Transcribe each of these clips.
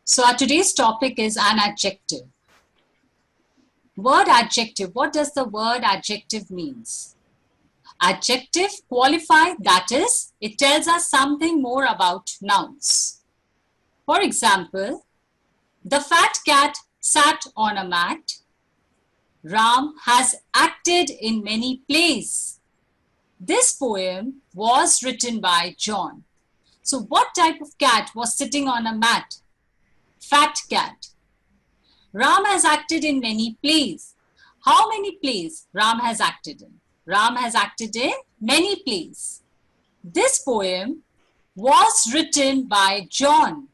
So our today's topic is an adjective. Word adjective. What does the word adjective means? Adjective qualify, that is, it tells us something more about nouns. For example, the fat cat sat on a mat. Ram has acted in many plays. This poem was written by John. So what type of cat was sitting on a mat? Fat cat. Ram has acted in many plays. How many plays Ram has acted in? Ram has acted in many plays. This poem was written by John.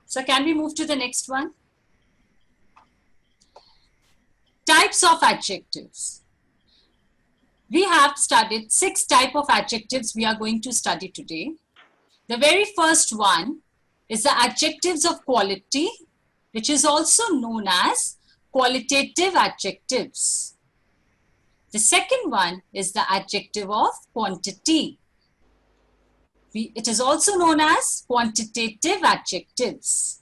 So can we move to the next one? Types of adjectives. We have studied 6 types of adjectives we are going to study today. The very first one is the adjectives of quality, which is also known as qualitative adjectives. The second one is the adjective of quantity. It is also known as quantitative adjectives.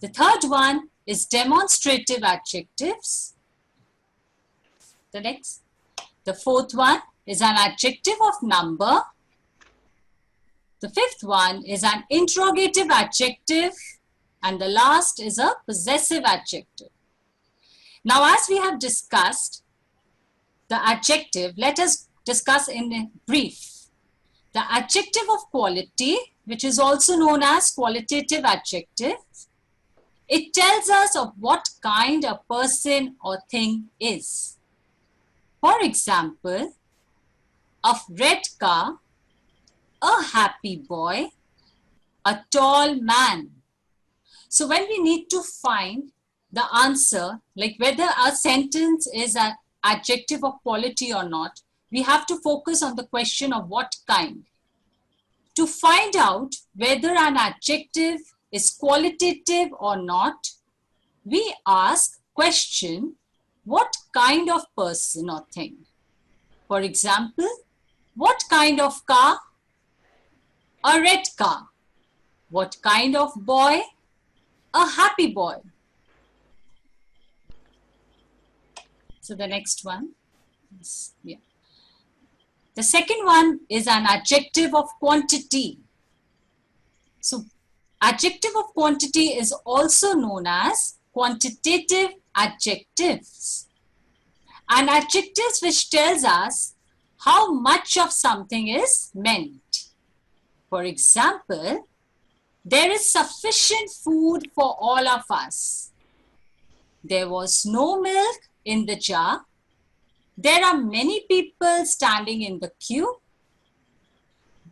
The third one is demonstrative adjectives. The next. The fourth one is an adjective of number. The fifth one is an interrogative adjective. And the last is a possessive adjective. Now, as we have discussed the adjective, let us discuss in brief. The adjective of quality, which is also known as qualitative adjective, it tells us of what kind a person or thing is. For example, a red car, a happy boy, a tall man. So when we need to find the answer, like whether a sentence is an adjective of quality or not, we have to focus on the question of what kind. To find out whether an adjective is qualitative or not, we ask question, what kind of person or thing? For example, what kind of car? A red car. What kind of boy? A happy boy. So the next one is, The second one is an adjective of quantity. So adjective of quantity is also known as quantitative adjectives. An adjectives which tells us how much of something is meant. For example, there is sufficient food for all of us. There was no milk in the jar. There are many people standing in the queue.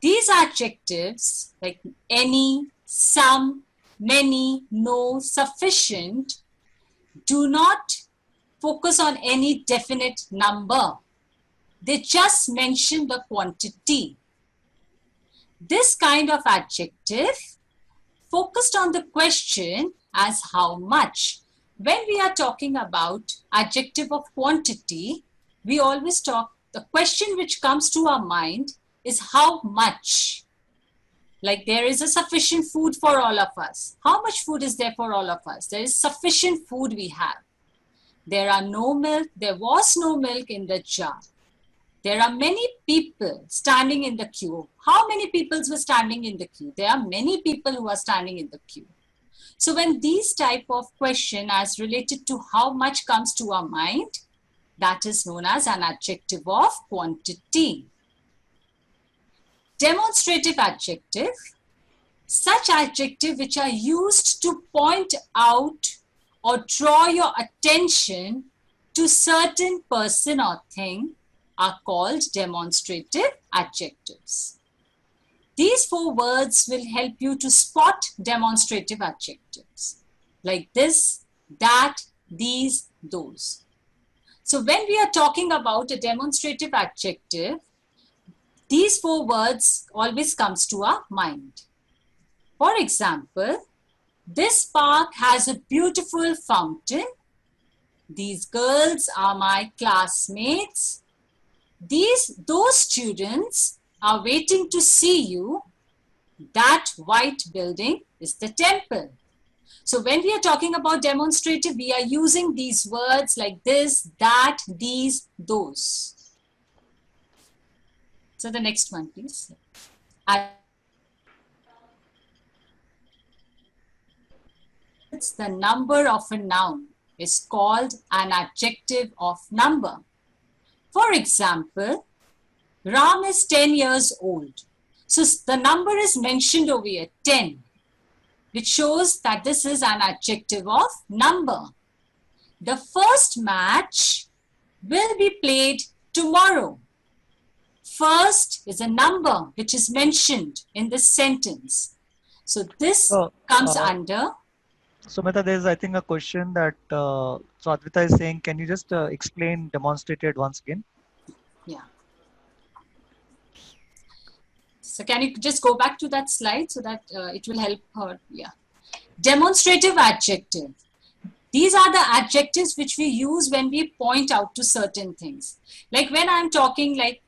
These adjectives like any, some, many, no, sufficient do not focus on any definite number. They just mention the quantity. This kind of adjective focused on the question as how much. When we are talking about adjective of quantity, we always talk, the question which comes to our mind is how much. Like there is a sufficient food for all of us. How much food is there for all of us? There is sufficient food we have. There are no milk. There was no milk in the jar. There are many people standing in the queue. How many people were standing in the queue? There are many people who are standing in the queue. So when these type of question as related to how much comes to our mind, that is known as an adjective of quantity. Demonstrative adjective, such adjective which are used to point out or draw your attention to certain person or thing are called demonstrative adjectives. These 4 words will help you to spot demonstrative adjectives like this, that, these, those. So when we are talking about a demonstrative adjective, these 4 words always comes to our mind. For example, this park has a beautiful fountain. These girls are my classmates. Those students are waiting to see you. That white building is the temple. So when we are talking about demonstrative, we are using these words like this, that, these, those. So the next one, please. It's the number of a noun is called an adjective of number. For example, Ram is 10 years old. So the number is mentioned over here, 10, which shows that this is an adjective of number. The first match will be played tomorrow. First is a number which is mentioned in this sentence. So this comes under. Sumita, there is, I think, a question that so Advita is saying, can you just explain demonstrated once again? Yeah. So can you just go back to that slide so that it will help her? Yeah. Demonstrative adjective. These are the adjectives which we use when we point out to certain things. Like when I'm talking like,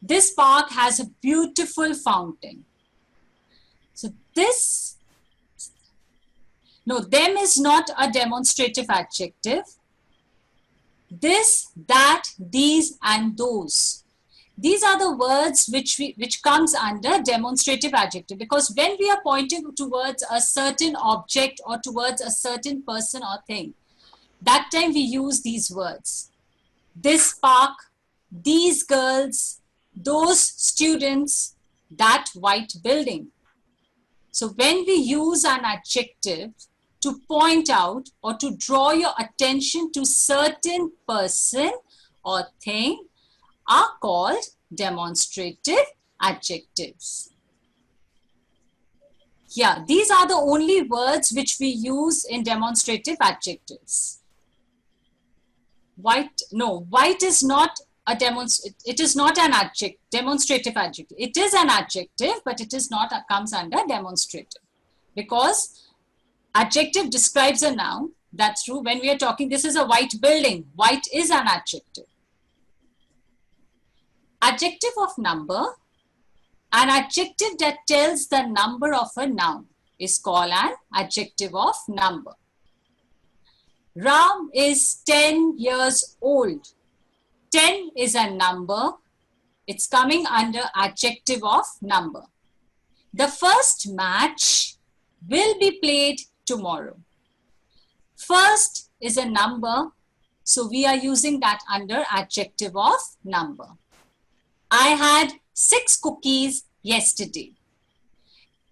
this park has a beautiful fountain. So this, no, them is not a demonstrative adjective. This, that, these, and those. These are the words which comes under demonstrative adjective, because when we are pointing towards a certain object or towards a certain person or thing, that time we use these words. This park, these girls, those students, that white building. So when we use an adjective to point out or to draw your attention to certain person or thing, are called demonstrative adjectives. Yeah, these are the only words which we use in demonstrative adjectives. White is not a it is not an adjective, demonstrative adjective. It is an adjective, but it is not comes under demonstrative, because adjective describes a noun. That's true. When we are talking, this is a white building. White is an adjective. Adjective of number. An adjective that tells the number of a noun is called an adjective of number. Ram is 10 years old. 10 is a number. It's coming under adjective of number. The first match will be played tomorrow. First is a number, so we are using that under adjective of number. I had 6 cookies yesterday.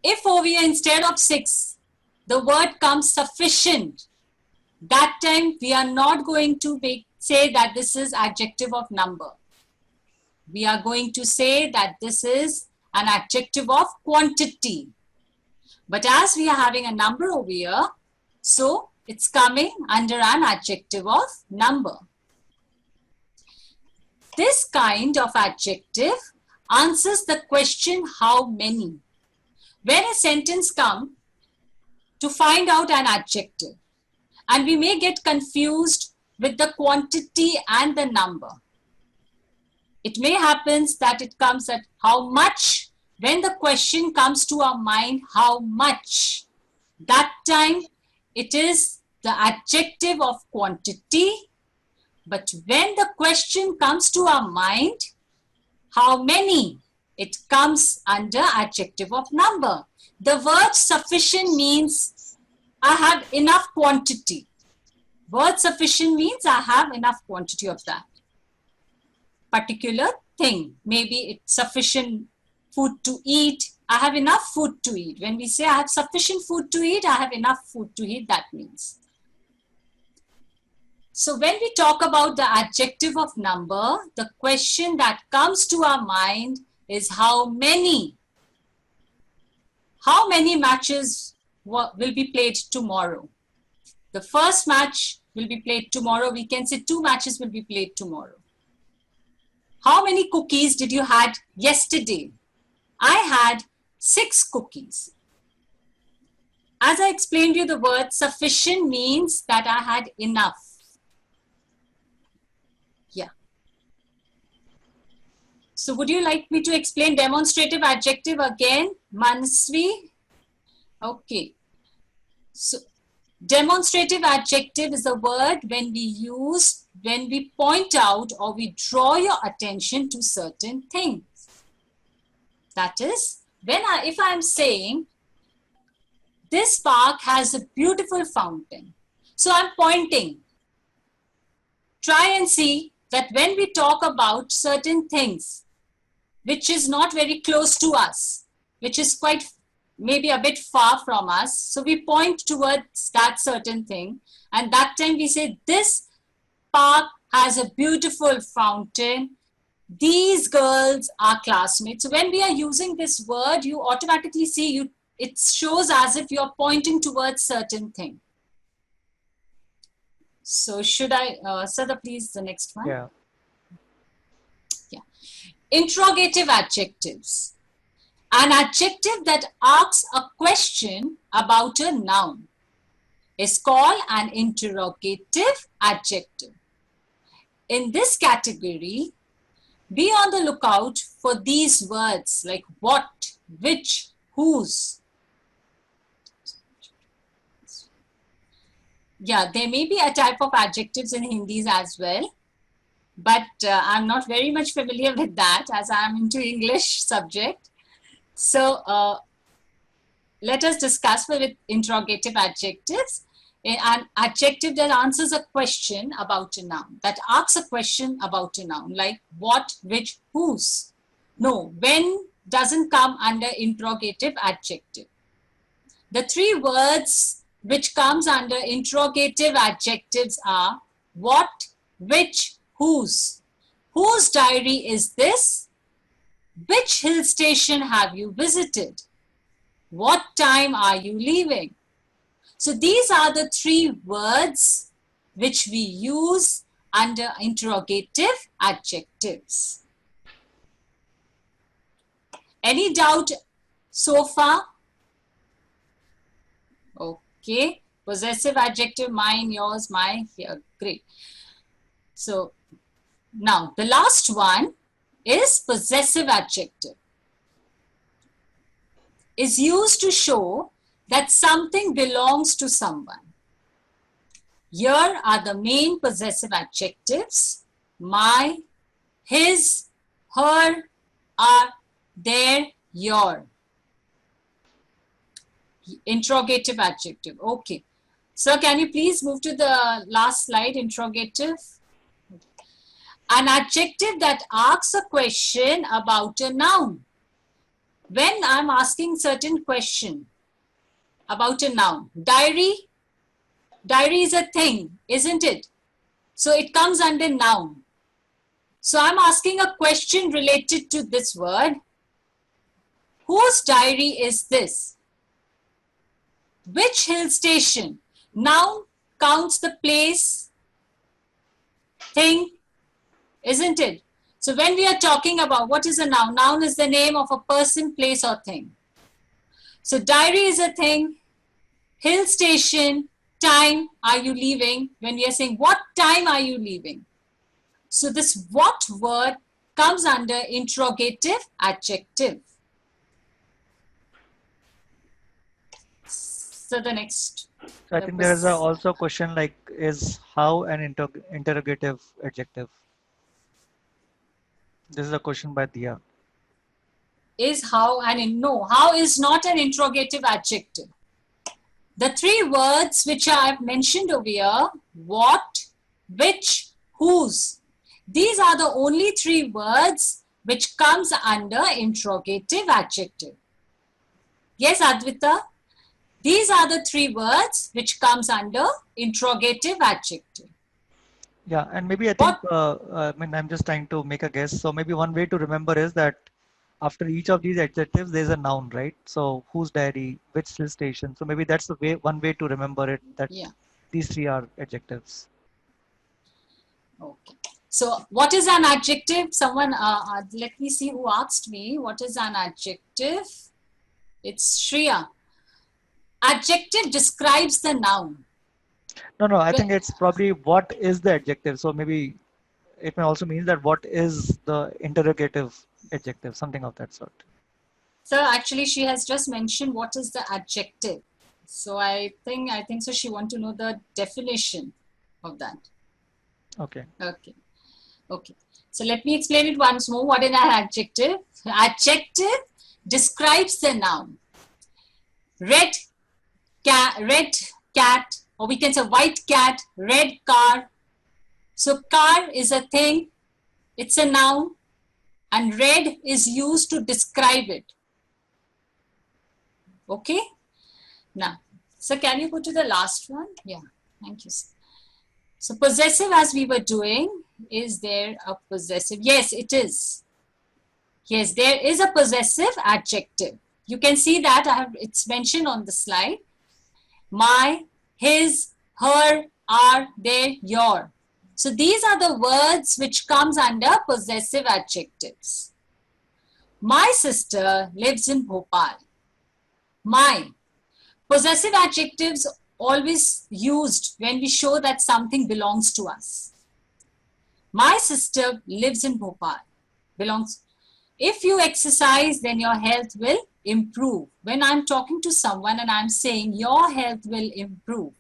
If over here instead of 6, the word comes sufficient, that time we are not going to say that this is adjective of number. We are going to say that this is an adjective of quantity. But as we are having a number over here, so it's coming under an adjective of number. This kind of adjective answers the question how many. When a sentence comes to find out an adjective, and we may get confused with the quantity and the number. It may happen that it comes at how much. When the question comes to our mind, how much, that time it is the adjective of quantity. But when the question comes to our mind, how many, it comes under adjective of number. The word sufficient means I have enough quantity. Word sufficient means I have enough quantity of that particular thing. Maybe it's sufficient food to eat. I have enough food to eat. When we say I have sufficient food to eat, I have enough food to eat, that means. So when we talk about the adjective of number, the question that comes to our mind is how many. How many matches will be played tomorrow? The first match will be played tomorrow. We can say 2 matches will be played tomorrow. How many cookies did you had yesterday? I had 6 cookies. As I explained you, the word sufficient means that I had enough. Yeah. So would you like me to explain demonstrative adjective again, Manasvi? Okay. So demonstrative adjective is a word when we point out or we draw your attention to certain things. That is, if I'm saying this park has a beautiful fountain, so I'm pointing. Try and see that when we talk about certain things, which is not very close to us, which is quite maybe a bit far from us, so we point towards that certain thing, and that time we say, this park has a beautiful fountain, these girls are classmates. So when we are using this word, you automatically see it shows as if you're pointing towards certain thing. So should I, Sada, please, the next one. Yeah. Interrogative adjectives. An adjective that asks a question about a noun is called an interrogative adjective. In this category, be on the lookout for these words like what, which, whose. Yeah, there may be a type of adjectives in Hindi as well, but I'm not very much familiar with that as I'm into English subject. So let us discuss with interrogative adjectives. An adjective that answers a question about a noun, that asks a question about a noun, like what, which, whose. No, when doesn't come under interrogative adjective. The three words which comes under interrogative adjectives are what, which, whose. Whose diary is this? Which hill station have you visited? What time are you leaving? So these are the three words which we use under interrogative adjectives. Any doubt so far? Okay. Possessive adjective, mine, yours, my, here. Great. So now the last one is possessive adjective. Is used to show that something belongs to someone. Here are the main possessive adjectives: my, his, her, our, their, your. Interrogative adjective. Okay. Sir, can you please move to the last slide, interrogative? An adjective that asks a question about a noun. When I'm asking certain question about a noun, diary is a thing, isn't it? So it comes under noun. So I'm asking a question related to this word. Whose diary is this? Which hill station? Noun counts the place, thing, isn't it? So when we are talking about what is a noun, noun is the name of a person, place or thing. So diary is a thing, hill station, time, are you leaving? When we are saying what time are you leaving? So this what word comes under interrogative adjective. So the next. So I think there is also a question like, is how an interrogative adjective? This is a question by Dia. Is how and no, how is not an interrogative adjective. The three words which I have mentioned over here, what, which, whose, these are the only three words which comes under interrogative adjective. Yes, Advita? These are the three words which comes under interrogative adjective. Yeah, and maybe I think, I mean, I'm just trying to make a guess. So maybe one way to remember is that after each of these adjectives, there's a noun, right? So whose diary, which hill station. So maybe that's the way, one way to remember it, that these three are adjectives. Okay. So what is an adjective? Someone, let me see who asked me. What is an adjective? It's Shreya. Adjective describes the noun. No, I think it's probably what is the adjective. So maybe it may also mean that what is the interrogative adjective, something of that sort. So actually she has just mentioned what is the adjective. So I think so she want to know the definition of that. Okay. Okay. Okay. So let me explain it once more. What is an adjective? Adjective describes the noun. Red cat, or we can say white cat, red car. So car is a thing, it's a noun, and red is used to describe it. Okay? Now, so can you go to the last one? Yeah, thank you. So possessive, as we were doing, is there a possessive? Yes, it is. Yes, there is a possessive adjective. You can see that it's mentioned on the slide. My, his, her, our, their, your. So these are the words which comes under possessive adjectives. My sister lives in Bhopal. My. Possessive adjectives always used when we show that something belongs to us. My sister lives in Bhopal. Belongs. If you exercise, then your health will improve. When I'm talking to someone and I'm saying your health will improve.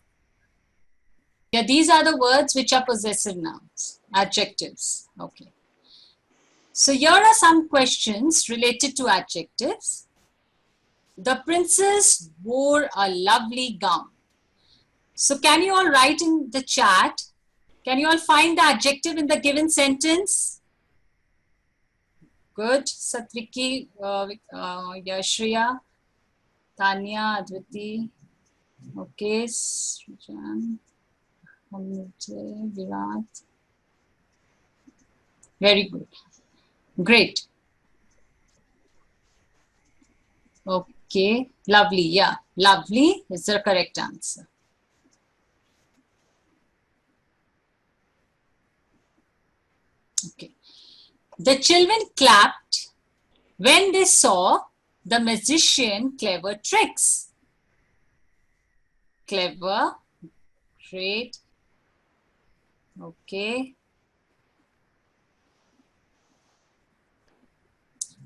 Yeah, these are the words which are possessive nouns, adjectives. Okay. So here are some questions related to adjectives. The princess wore a lovely gown. So can you all write in the chat? Can you all find the adjective in the given sentence? Good. Satviki, Yashriya, Tanya, Adviti. Okay. Srijan, Virat. Very good. Great. Okay. Lovely. Yeah. Lovely is the correct answer. Okay. The children clapped when they saw the magician clever tricks. Clever. Great. Okay.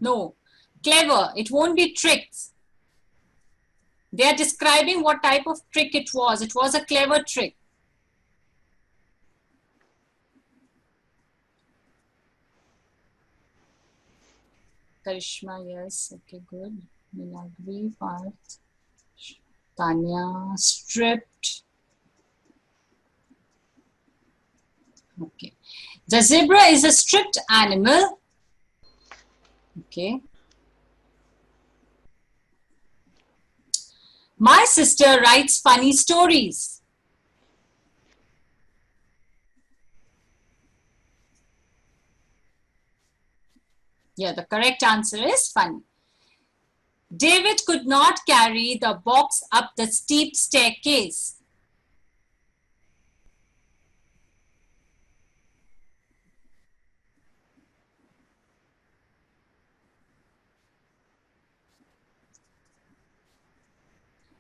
No. Clever. It won't be tricks. They are describing what type of trick it was. It was a clever trick. Karishma, yes. Okay, good. Nilagri, Parth. Tanya, stripped. Okay. The zebra is a stripped animal. Okay. My sister writes funny stories. Yeah, the correct answer is funny. David could not carry the box up the steep staircase.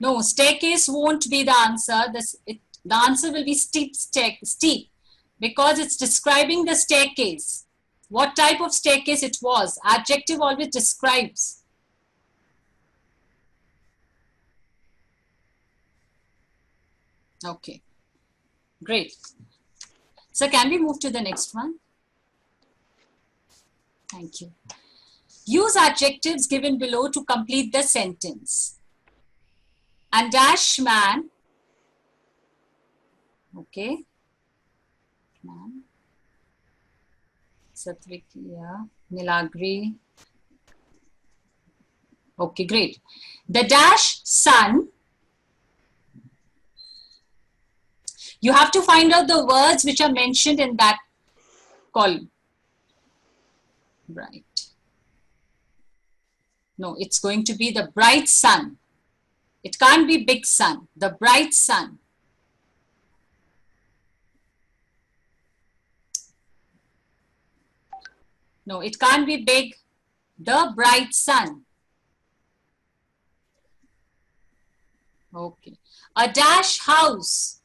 No, staircase won't be the answer. The answer will be steep, because it's describing the staircase. What type of staircase it was? Adjective always describes. Okay, great. So can we move to the next one? Thank you. Use adjectives given below to complete the sentence. And dash man. Okay. Man. Satvikia, Nilagri. Okay, great. The dash sun. You have to find out the words which are mentioned in that column. Right. No, it's going to be the bright sun. It can't be big sun. The bright sun. No, it can't be big. The bright sun. Okay. A dash house.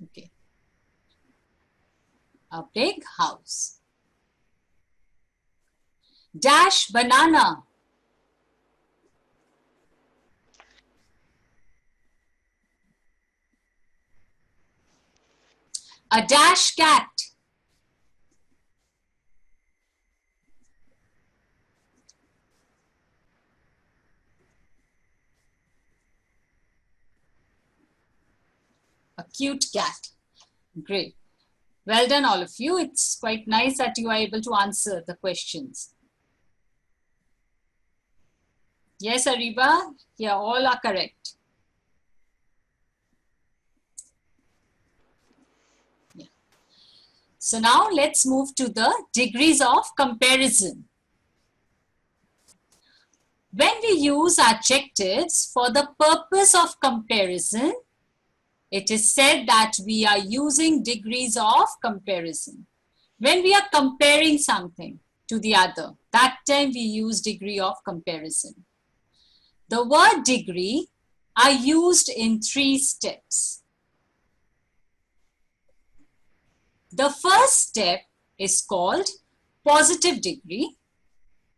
Okay. A big house. Dash banana. A dash cat. A cute cat. Great. Well done, all of you. It's quite nice that you are able to answer the questions. Yes, Ariba? Yeah, all are correct. Yeah. So now let's move to the degrees of comparison. When we use adjectives for the purpose of comparison, it is said that we are using degrees of comparison. When we are comparing something to the other, that time we use degree of comparison. The word degree are used in 3 steps. The first step is called positive degree.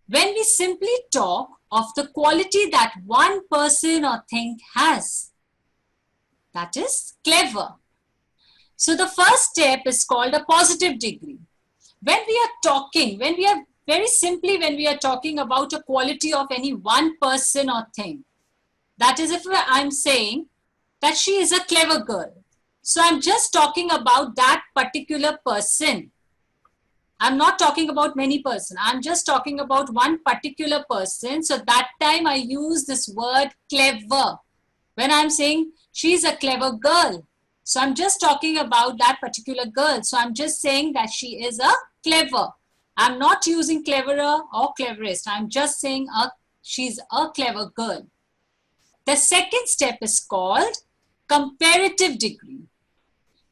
When we simply talk of the quality that one person or thing has, that is clever. So the first step is called a positive degree. When we are talking, when we are talking about a quality of any one person or thing, that is if I'm saying that she is a clever girl. So I'm just talking about that particular person. I'm not talking about many persons. I'm just talking about one particular person. So that time I use this word clever. When I'm saying she's a clever girl. So I'm just talking about that particular girl. So I'm just saying that she is a clever. I'm not using cleverer or cleverest. I'm just saying she's a clever girl. The second step is called comparative degree.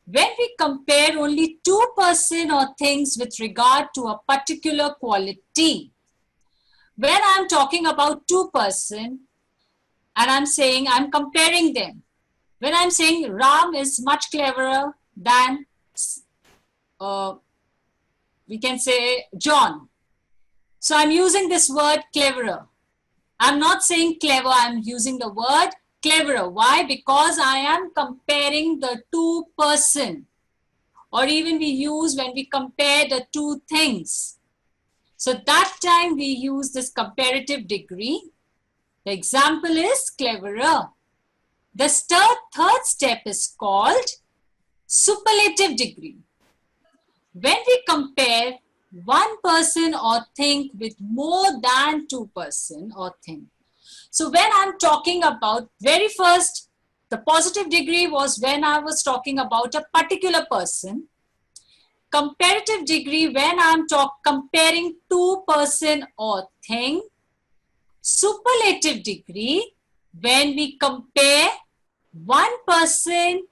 When we compare only 2 persons or things with regard to a particular quality, when I'm talking about 2 persons and I'm saying I'm comparing them, when I'm saying Ram is much cleverer than, we can say John. So I'm using this word cleverer. I'm not saying clever, I'm using the word cleverer. Why? Because I am comparing the 2 persons. Or even we use when we compare the 2 things. So that time we use this comparative degree. The example is cleverer. The third step is called superlative degree. When we compare one person or thing with more than 2 persons or thing. So when I'm talking about very first, the positive degree was when I was talking about a particular person. Comparative degree when I'm comparing 2 person or thing. Superlative degree when we compare one person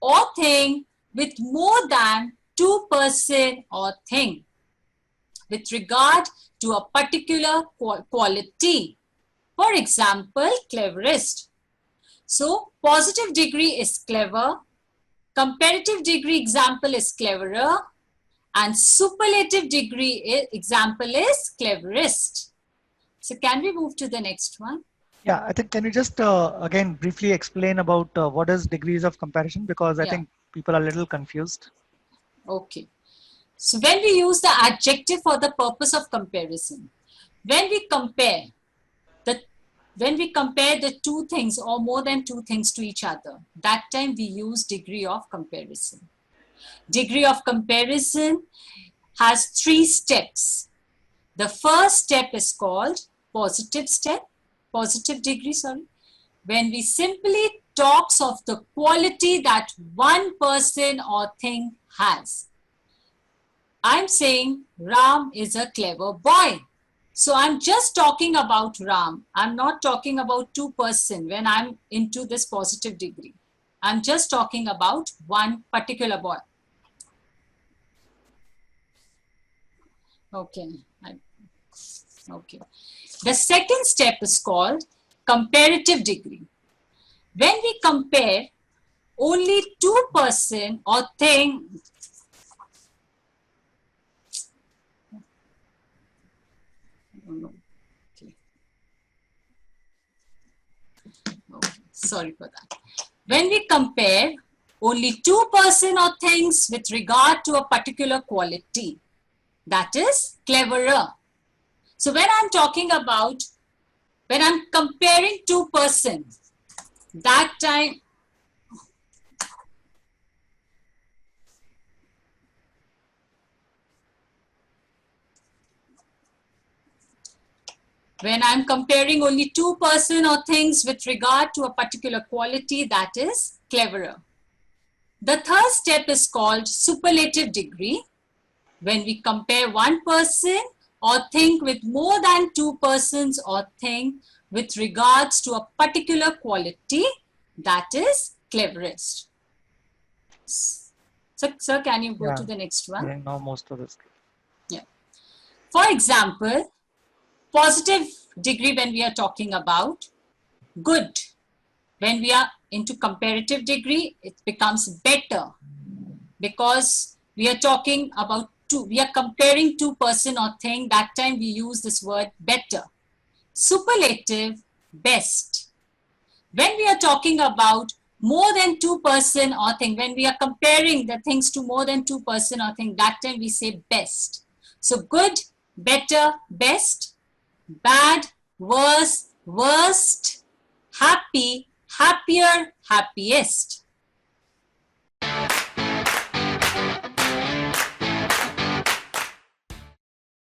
or thing with more than 2 person or thing with regard to a particular quality. For example, cleverest. So positive degree is clever, comparative degree example is cleverer, and superlative degree example is cleverest. So can we move to the next one? Yeah, I think, can you just again briefly explain about what is degrees of comparison? Because I think people are a little confused. Okay. So when we use the adjective for the purpose of comparison, when we compare the 2 things or more than 2 things to each other, that time we use degree of comparison. Degree of comparison has 3 steps. The first step is called positive degree, when we simply talks of the quality that one person or thing has. I'm saying Ram is a clever boy. So I'm just talking about Ram. I'm not talking about 2 persons when I'm into this positive degree. I'm just talking about one particular boy. Okay. Okay. The second step is called comparative degree. When we compare only two person or thing sorry for that. When we compare only two person or things with regard to a particular quality, that is cleverer. So when I'm talking about, when I'm comparing two persons, that time, when I'm comparing only two person or things with regard to a particular quality, that is cleverer. The third step is called superlative degree. When we compare one person or thing with more than two persons or thing with regards to a particular quality, that is cleverest. So, sir, can you go to the next one? I know most of this. Yeah. For example, positive degree when we are talking about, good. When we are into comparative degree, it becomes better, because we are talking about two, we are comparing two person or thing, that time we use this word better. Superlative, best. When we are talking about more than two person or thing, when we are comparing the things to more than two person or thing, that time we say best. So good, better, best, bad, worse, worst, happy, happier, happiest.